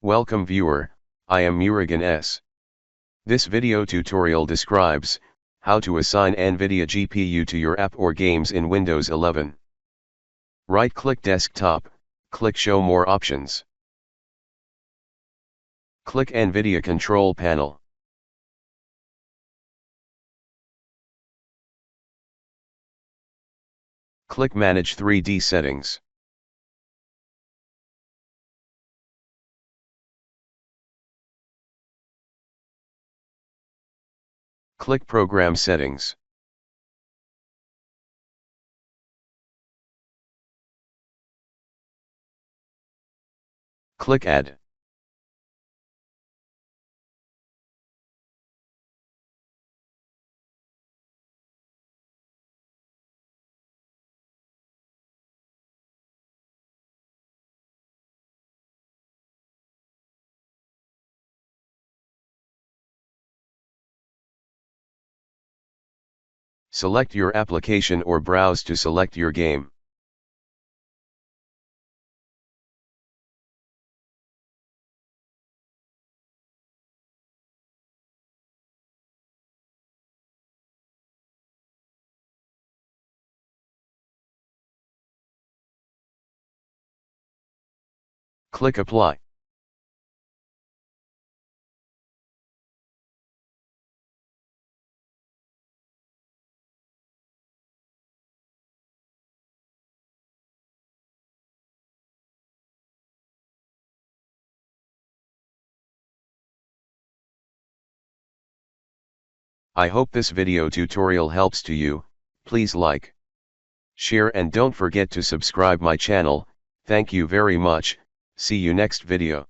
Welcome viewer, I am Murugan S. This video tutorial describes how to assign NVIDIA GPU to your app or games in Windows 11. Right-click Desktop, click Show More Options. Click NVIDIA Control Panel. Click Manage 3D Settings. Click Program Settings. Click Add. Select your application or browse to select your game. Click Apply. I hope this video tutorial helps to you. Please like, share and don't forget to subscribe my channel. Thank you very much. See you next video.